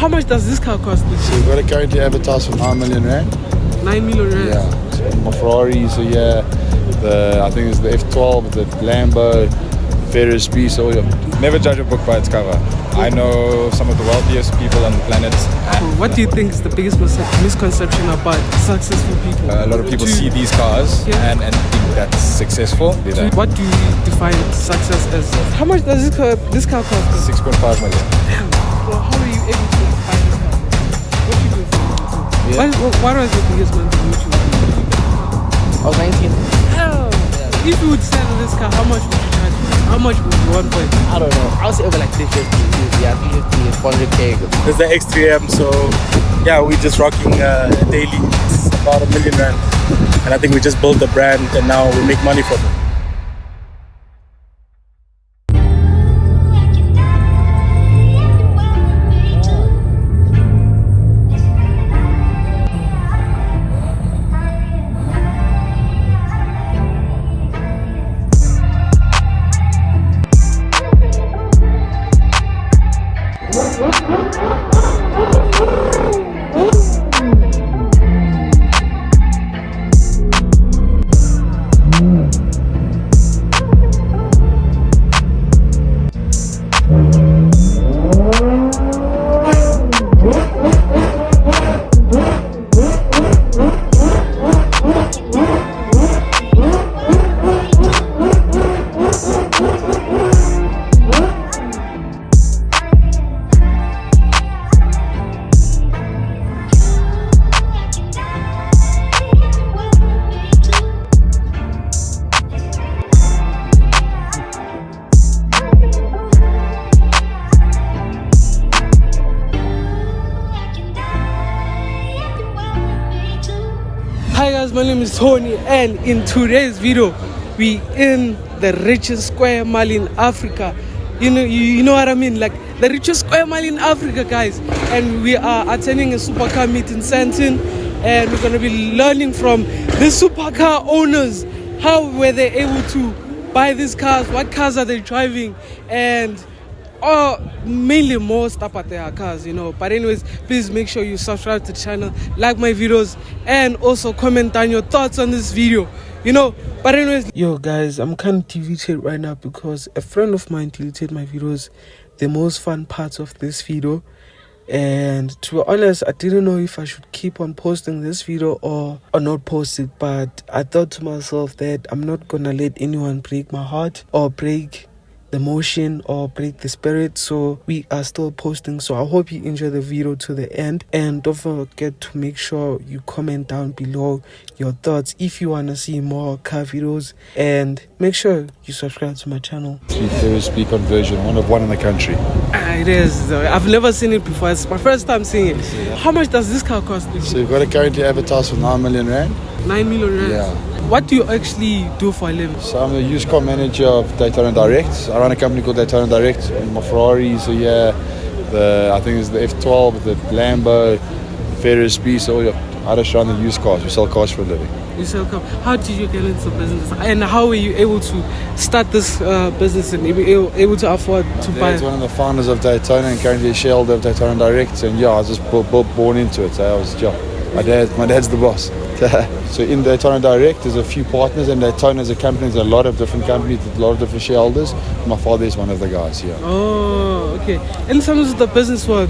How much does this car cost? So we've got it currently advertised for 9 million rand. 9 million rand? Yeah. So my Ferrari, so yeah, I think it's the F12, the Lambo, Ferris Beast, all your... Never judge a book by its cover. I know some of the wealthiest people on the planet. What do you think is the biggest misconception about successful people? A lot of people see these cars and think that's successful. What do you define success as? How much does this car cost? 6.5 million. Well, how are you able to buy this car? What do you do for YouTube? Yeah. What was your biggest month on YouTube? I was 19. If you would sell this car, how much would you charge? How much would you want for it? I don't know. I'll say over like 350. Yeah, 350, 400k. There's the X3M, so yeah, we're just rocking daily. It's about $1 million rand. And I think we just built the brand and now we make money from it. Hi guys, my name is Tony, and in today's video we in the richest square mile in Africa. You know what I mean, like the richest square mile in Africa, guys. And we are attending a supercar meet in Sandton, and we're gonna be learning from the supercar owners how were they able to buy these cars, what cars are they driving, and mainly more stuff at their cars, But anyways, please make sure you subscribe to the channel, like my videos, and also comment down your thoughts on this video, But anyways, yo guys, I'm kind of deleted right now because a friend of mine deleted my videos, the most fun parts of this video. And to be honest, I didn't know if I should keep on posting this video or not post it, but I thought to myself that I'm not gonna let anyone break my heart or break the motion or break the spirit, so we are still posting. So I hope you enjoy the video to the end, and don't forget to make sure you comment down below your thoughts if you want to see more car videos, and make sure you subscribe to my channel. Ferris Beast conversion, one in the country. It is. I've never seen it before. It's my first time seeing it. How much does this car cost? So we've got it currently advertised for 9 million rand. 9 million rand? Yeah. What do you actually do for a living? So I'm the used car manager of Daytona Direct. I run a company called Daytona Direct. My Ferrari, so yeah, I think it's the F12, the Lambo, Ferris Beast, all your... I just run the used cars. We sell cars for a living. You sell cars. How did you get into business? And how were you able to start this business and able to afford to buy? I'm one of the founders of Daytona and currently a shareholder of Daytona Direct. And yeah, I was just born into it. So I was, my dad's the boss. So in Daytona Direct, there's a few partners, and Daytona as a company, there's a lot of different companies with a lot of different shareholders. My father is one of the guys here. Oh, okay. In terms of the business world,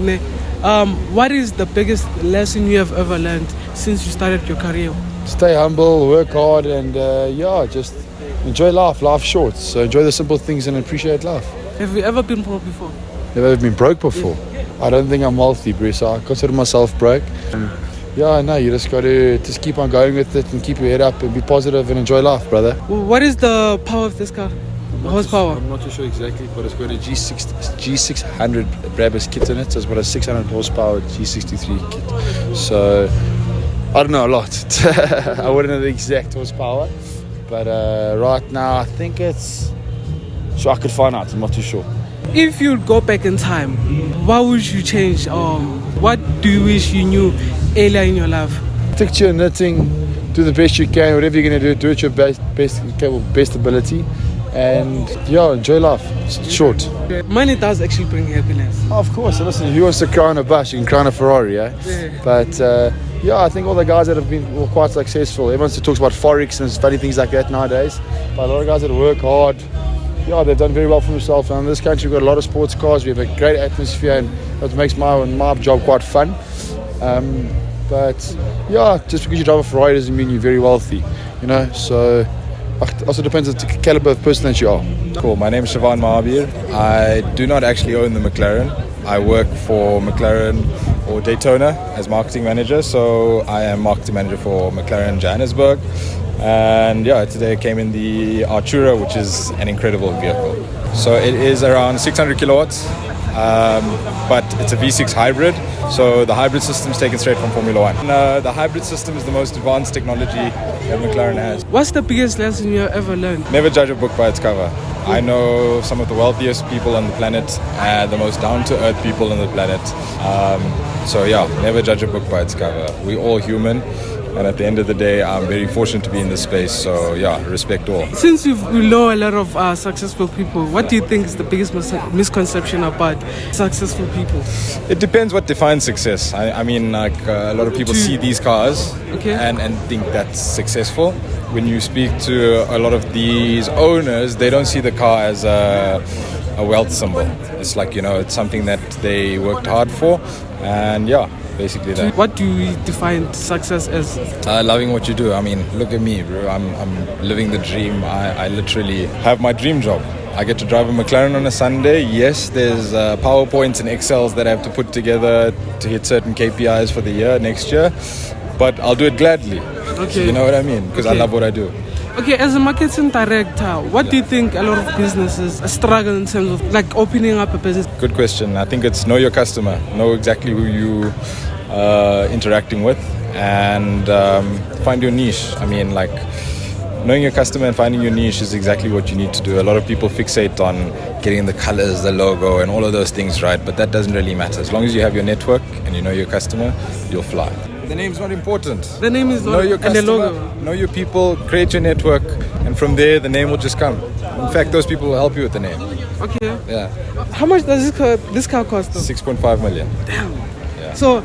what is the biggest lesson you have ever learned since you started your career? Stay humble, work hard, and just enjoy life. Life's short, so enjoy the simple things and appreciate life. Have you ever been broke before? Never ever been broke before? Yeah. I don't think I'm wealthy, Bruce. I consider myself broke. Yeah, no, you just got to keep on going with it and keep your head up and be positive and enjoy life, brother. What is the power of this car? Horsepower? I'm not too sure exactly, but it's got a G600 Brabus kit in it, so it's got a 600 horsepower G63 kit. So, I don't know a lot. I wouldn't know the exact horsepower, but right now I think it's... So I could find out, I'm not too sure. If you'd go back in time, what would you change? What do you wish you knew earlier in your life? Stick to your knitting, do the best you can, whatever you're going to do it your best ability, and yeah, enjoy life. It's short. Money does actually bring happiness. Of course. Listen, who wants to crown a bus? You can crown a Ferrari, eh? Yeah. But yeah, I think all the guys that have been quite successful. Everyone talks about forex and funny things like that nowadays. But a lot of guys that work hard, yeah, they've done very well for themselves. And in this country, we've got a lot of sports cars. We have a great atmosphere, and that makes my job quite fun. But yeah, just because you drive a Ferrari doesn't mean you're very wealthy, you know. So it also depends on the caliber of person that you are. Cool. My name is Siobhan Mahabir. I do not actually own the McLaren. I work for McLaren or Daytona as marketing manager. So I am marketing manager for McLaren Johannesburg. And yeah, today I came in the Artura, which is an incredible vehicle. So it is around 600 kilowatts, but it's a V6 hybrid. So the hybrid system is taken straight from Formula One. And, the hybrid system is the most advanced technology that McLaren has. What's the biggest lesson you ever learned? Never judge a book by its cover. I know some of the wealthiest people on the planet and the most down-to-earth people on the planet. So yeah, never judge a book by its cover. We're all human. And at the end of the day, I'm very fortunate to be in this space. So yeah, respect all. Since you know a lot of successful people, what do you think is the biggest misconception about successful people? It depends what defines success. I mean, like a lot of people see these cars and think that's successful. When you speak to a lot of these owners, they don't see the car as a wealth symbol. It's like, you know, it's something that they worked hard for. And yeah, basically that. What do you define success as? Loving what you do. I mean, look at me, bro. I'm living the dream. I literally have my dream job. I get to drive a McLaren on a Sunday. Yes, there's PowerPoints and Excels that I have to put together to hit certain KPIs for the year, next year. But I'll do it gladly. Okay. You know what I mean? Because I love what I do. Okay, as a marketing director, what do you think a lot of businesses struggle in terms of like opening up a business? Good question. I think it's know your customer, know exactly who you interacting with, and find your niche. I mean, like knowing your customer and finding your niche is exactly what you need to do. A lot of people fixate on getting the colors, the logo, and all of those things right, but that doesn't really matter. As long as you have your network and you know your customer, you'll fly. The name's not important. The name is not, know your customer, and the logo. Know your people, create your network, and from there the name will just come. In fact, those people will help you with the name. Okay. Yeah. How much does this car cost? 6.5 million. Damn. Yeah. So,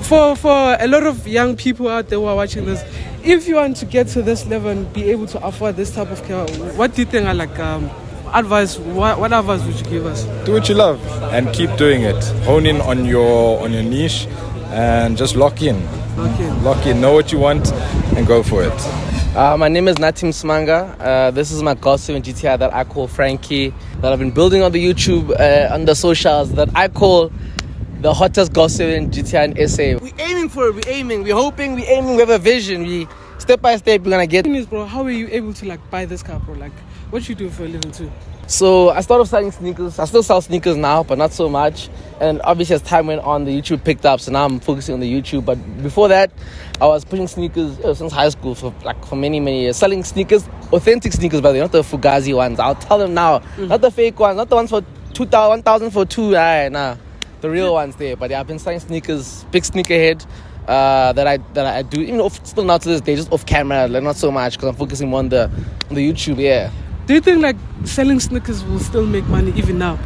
for a lot of young people out there who are watching this, if you want to get to this level and be able to afford this type of car, what do you think are like advice? What advice would you give us? Do what you love and keep doing it. Hone in on your niche. And just lock in. Okay. Lock in, know what you want and go for it. My name is Natim Smanga. This is my Golf 7 GTI that I call Frankie, that I've been building on the YouTube, on the socials, that I call the hottest Golf 7 GTI in SA. We're aiming for it, we're hoping, we have a vision. We step by step, we're gonna get it. Bro, how are you able to like buy this car, bro? Like, what you do for a living too? So I started selling sneakers. I still sell sneakers now, but not so much. And obviously as time went on, the YouTube picked up. So now I'm focusing on the YouTube. But before that, I was pushing sneakers since high school for many, many years. Selling sneakers, authentic sneakers, by the way, not the Fugazi ones. I'll tell them now. Not the fake ones, not the ones for 1,000 for two. Nah, the real ones there. But yeah, I've been selling sneakers, big sneakerhead. That I do, even still now to this day, just off camera, like not so much because I'm focusing more on the YouTube. Yeah. Do you think like selling sneakers will still make money even now?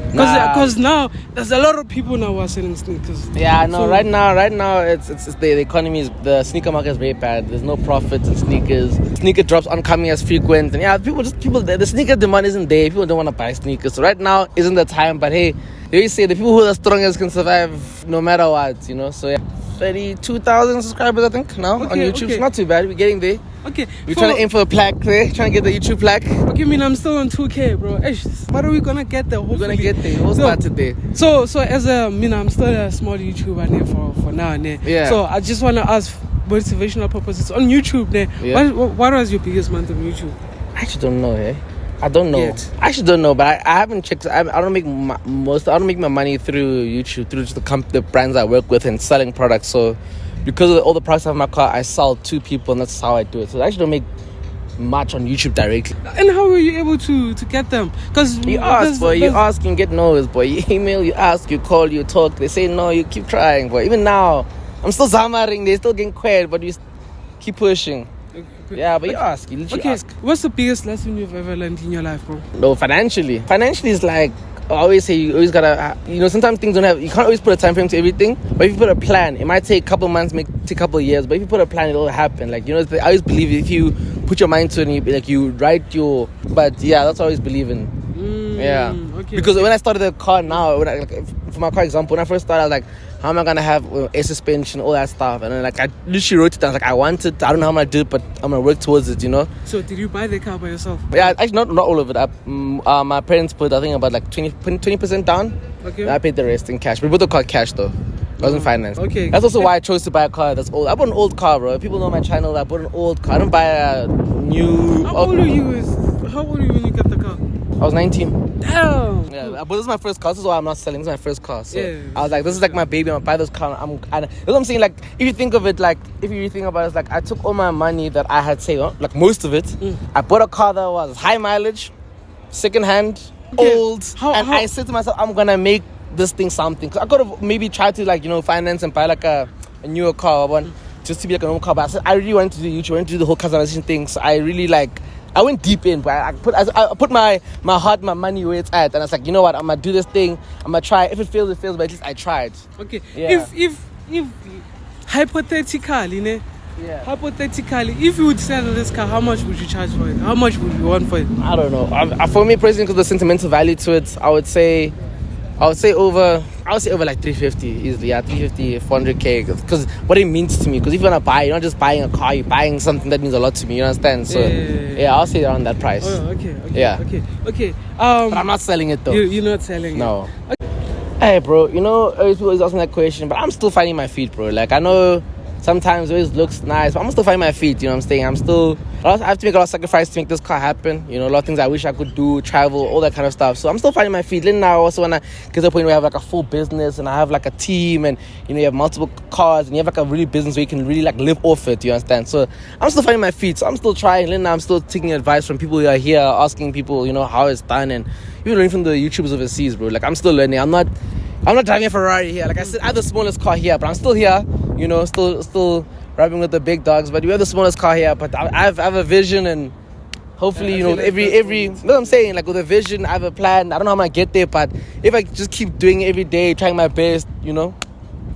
Because now there's a lot of people now who are selling sneakers. Yeah, no. So, right now, it's the economy is, the sneaker market is very bad. There's no profits in sneakers. Sneaker drops aren't coming as frequent, and yeah, the sneaker demand isn't there. People don't want to buy sneakers. So right now isn't the time. But hey, they always say the people who are the strongest can survive no matter what. You know, so yeah. 32,000 subscribers, I think, now on YouTube. Okay. It's not too bad. We're getting there. Okay. We're trying to aim for a plaque there. Trying to get the YouTube plaque. Okay, I mean, I'm still on 2K, bro. What are we going to get there? Hopefully. We're going to get there. We'll start today. So as I'm still a small YouTuber here for now. Yeah. So I just want to ask motivational purposes. On YouTube, yeah. What was your biggest month on YouTube? I actually don't know, I don't know. I actually don't know, but I haven't checked. I don't make my money through YouTube, through just the brands I work with and selling products. So because of all the products I have in my car, I sell to people, and that's how I do it. So I actually don't make much on YouTube directly. And how were you able to get them? Because you ask, boy. You ask and get no's, boy. You email, you ask, you call, you talk. They say no, you keep trying, boy. Even now, I'm still zamaring. They're still getting quiet, but you keep pushing. Yeah, but you ask. You literally Okay, ask. what's the biggest lesson you've ever learned in your life, bro? No, financially. Financially is like, I always say, you always gotta, sometimes things don't have, you can't always put a time frame to everything, but if you put a plan, it might take a couple months, take a couple years, but if you put a plan, it'll happen. Like, I always believe if you put your mind to it and you write your, but yeah, that's what I always believe in. Yeah. Okay. Because when I started the car now, for my car example, when I first started, I was like, how am I gonna have air suspension, all that stuff? And then I literally wrote it down. Like, I want it. I don't know how I'm gonna do it, but I'm gonna work towards it. So did you buy the car by yourself? Yeah, actually not all of it. My parents put, I think, about like 20% down. Okay. And I paid the rest in cash. We bought the car cash though. It wasn't financed. Okay. That's also why I chose to buy a car that's old. I bought an old car, bro. People know my channel. I bought an old car. I don't buy a new. How old are you when you got the car? I was 19. Damn. Yeah, but this is my first car. This is why I'm not selling. This is my first car. So Yeah. I was like, this is like my baby. I'm gonna buy this car. That's what I'm saying. Like, if you think of it, like, if you really think about it, it's like I took all my money that I had saved, like most of it. I bought a car that was high mileage, second hand, old, and I said to myself, I'm gonna make this thing something. Cause I could have maybe tried to finance and buy like a newer car, one just to be like a normal car. But I said I really wanted to do YouTube, I wanted to do the whole customization thing. So I really I went deep in, but I put my heart, my money where it's at, and I was like, you know what, I'm gonna do this thing. I'm gonna try. If it fails, it fails. But at least I tried. Okay. Yeah. If hypothetically, if you would sell this car, how much would you charge for it? How much would you want for it? I don't know. For me personally, because of the sentimental value to it, I would say over like 350 easily. Yeah, 350, 400k. Because what it means to me. Because if you're gonna buy, you're not just buying a car. You're buying something that means a lot to me. You understand? So yeah, I'll say around that price. Oh, okay. Yeah. Okay. But I'm not selling it though. You're not selling No. it? No. Hey, bro. People always ask me that question, but I'm still finding my feet, bro. Like, I know sometimes it always looks nice, but I'm still finding my feet. You know what I'm saying? I have to make a lot of sacrifice to make this car happen. A lot of things I wish I could do, travel, all that kind of stuff. So I'm still finding my feet. Then now I also want to get to the point where I have like a full business and I have like a team and, you have multiple cars and you have like a really business where you can really like live off it. You understand? So I'm still finding my feet. So I'm still trying. Then now I'm still taking advice from people who are here, asking people, how it's done, and even learning from the YouTubers overseas, bro. Like, I'm still learning. I'm not driving a Ferrari here. Like I said, I have the smallest car here, but I'm still here. Still rapping with the big dogs. But we have the smallest car here. But I have a vision, and hopefully, every. You know what I'm saying? Like, with a vision, I have a plan. I don't know how I'm gonna get there, but if I just keep doing it every day, trying my best,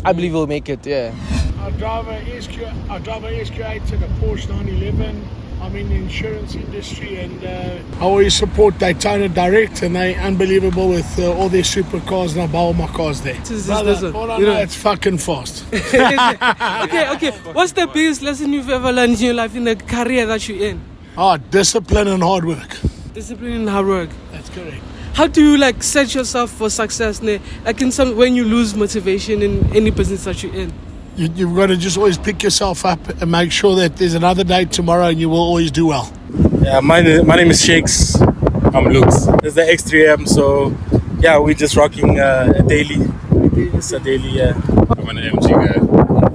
I believe we'll make it. Yeah. I drive a SQ8 to the Porsche 911. I'm in the insurance industry, and I always support Daytona Direct, and they're unbelievable with all their supercars, and I buy all my cars there. All I know, it's fucking fast. Okay. What's the biggest lesson you've ever learned in your life, in the career that you're in? Discipline and hard work. Discipline and hard work. That's correct. How do you set yourself for success? Like when you lose motivation in any business that you're in? You've got to just always pick yourself up and make sure that there's another day tomorrow and you will always do well. Yeah, my name is Shakes. I'm Lux. There's the X3M, so yeah, we're just rocking a daily. It's a daily, yeah. I'm an MG guy,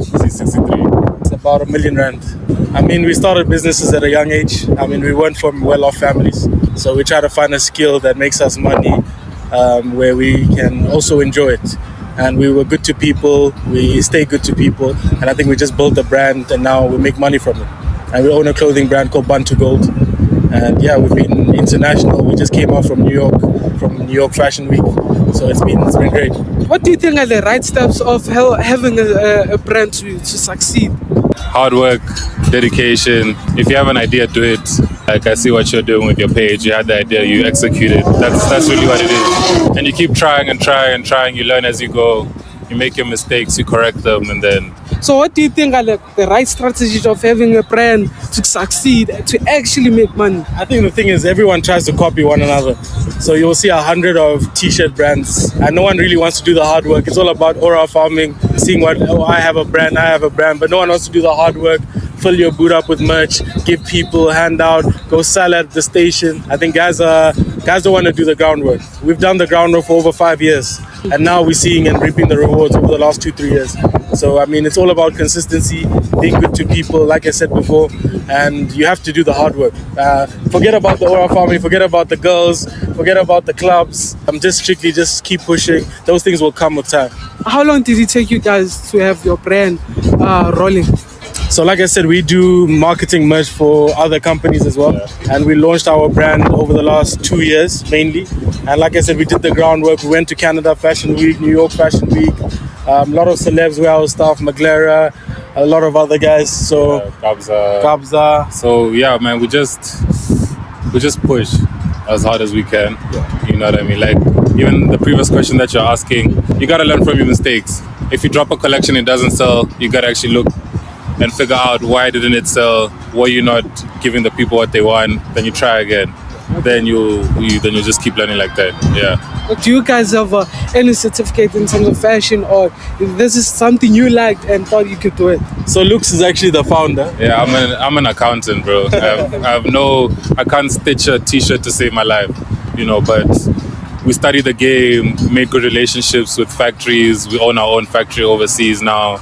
C63. It's about R1 million. We started businesses at a young age. We weren't from well-off families, so we try to find a skill that makes us money, where we can also enjoy it. And we were good to people, we stay good to people, and I think we just built a brand and now we make money from it. And we own a clothing brand called Bun to Gold. And yeah, we've been international. We just came out from New York Fashion Week. So it's been great. What do you think are the right steps of having a brand to succeed? Hard work, dedication. If you have an idea, do it. Like, I see what you're doing with your page. You had the idea, you execute it. That's really what it is. And you keep trying and trying and trying. You learn as you go. You make your mistakes, you correct them, and then... So what do you think are the right strategies of having a brand to succeed, to actually make money? I think the thing is everyone tries to copy one another. So you'll see 100 of t-shirt brands and no one really wants to do the hard work. It's all about aura farming, seeing I have a brand, but no one wants to do the hard work. Fill your boot up with merch, give people, hand out, go sell at the station. I think guys don't want to do the groundwork. We've done the groundwork for over 5 years, and now we're seeing and reaping the rewards over the last 2-3 years. So it's all about consistency, being good to people, like I said before, and you have to do the hard work. Forget about the aura farming, forget about the girls, forget about the clubs. Just keep pushing. Those things will come with time. How long did it take you guys to have your brand rolling? So like I said, we do marketing merch for other companies as well. And we launched our brand over the last 2 years mainly. And like I said, we did the groundwork. We went to Canada Fashion Week, New York Fashion Week. A lot of celebs were our staff, McLaren, a lot of other guys. So Kabza. So yeah, man, we just push as hard as we can. You know what I mean? Like even the previous question that you're asking, you gotta learn from your mistakes. If you drop a collection, it doesn't sell, you gotta actually look and figure out why didn't it sell, why you're not giving the people what they want, then you try again. Then you just keep learning like that. Yeah. Do you guys have any certificate in terms of fashion, or if this is something you liked and thought you could do it? So Lux is actually the founder. Yeah, I'm an accountant, bro. I can't stitch a t-shirt to save my life, you know, but we study the game, made good relationships with factories. We own our own factory overseas now.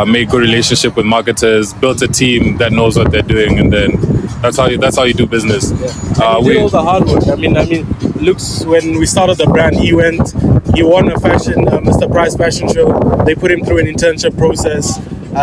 Made good relationship with marketers, built a team that knows what they're doing, and then that's how you do business. We did all the hard work. I mean, Lux, when we started the brand, he won a fashion Mr. Price fashion show. They put him through an internship process.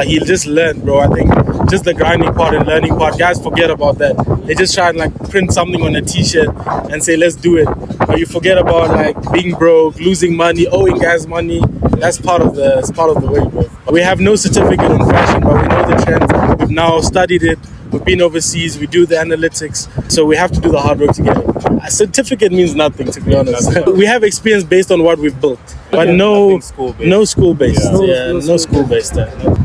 He just learned, bro. I think just the grinding part and learning part, guys forget about that. They just try and like print something on a t-shirt and say, let's do it. But you forget about like being broke, losing money, owing guys money. That's part of the way, bro. We have no certificate in fashion, but we know the trends. We've now studied it. We've been overseas. We do the analytics. So we have to do the hard work to get it. A certificate means nothing, to be honest. We have experience based on what we've built, but no school-based. No school-based.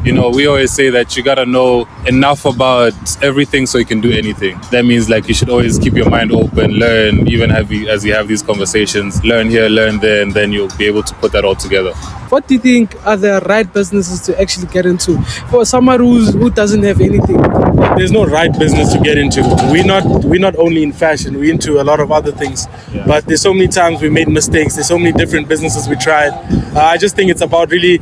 You know, we always say that you gotta know enough about everything so you can do anything. That means like you should always keep your mind open, learn, even as you have these conversations, learn here, learn there, and then you'll be able to put that all together. What do you think are the right businesses to actually get into for someone who doesn't have anything? There's no right business to get into. We're not only in fashion, we're into a lot of other things. But there's so many times we made mistakes. There's so many different businesses we tried. I just think it's about really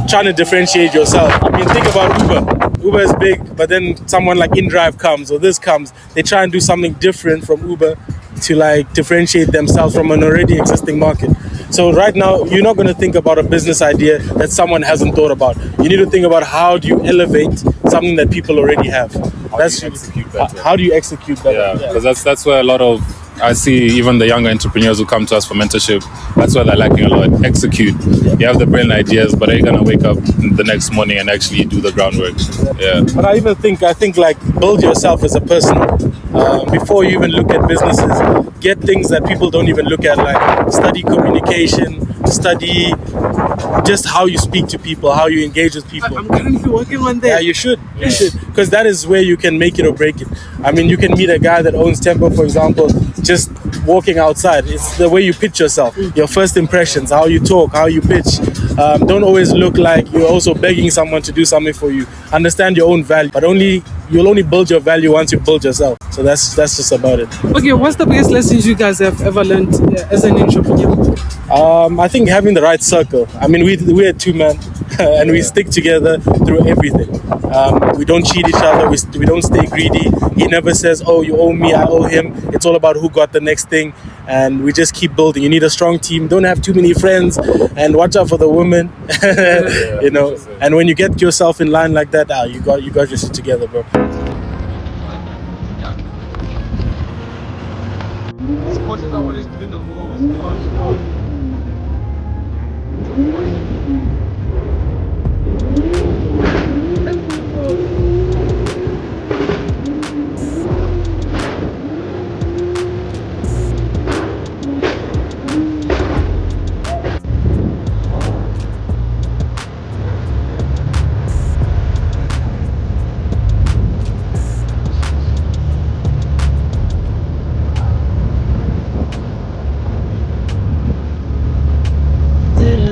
trying to differentiate yourself. I mean, think about Uber. Uber is big, but then someone like InDrive comes or this comes. They try and do something different from Uber to like differentiate themselves from an already existing market. So right now, you're not going to think about a business idea that someone hasn't thought about. You need to think about how do you elevate something that people already have. How do you execute better? Yeah, because that's where a lot of, I see even the younger entrepreneurs who come to us for mentorship, that's where they're lacking a lot. Execute. You have the brilliant ideas, but are you going to wake up the next morning and actually do the groundwork? Yeah. But I think like build yourself as a person. Before you even look at businesses, get things that people don't even look at, like study communication, study just how you speak to people, how you engage with people. I'm currently working on that. Yeah, you should. Because that is where you can make it or break it. I mean, you can meet a guy that owns Tempo, for example, just walking outside. It's the way you pitch yourself, your first impressions, how you talk, how you pitch. Don't always look like you're also begging someone to do something for you. Understand your own value, but you'll only build your value once you build yourself. So that's just about it. Okay, what's the biggest lessons you guys have ever learned as an entrepreneur? I think having the right circle. I mean, we're two men and we stick together through everything. We don't cheat each other. We don't stay greedy. He never says, oh, you owe me, I owe him. It's all about who got the next thing. And we just keep building. You need a strong team. Don't have too many friends, and watch out for the women. You know. And when you get yourself in line like that, you got your shit together, bro. Coaches are always doing the moves.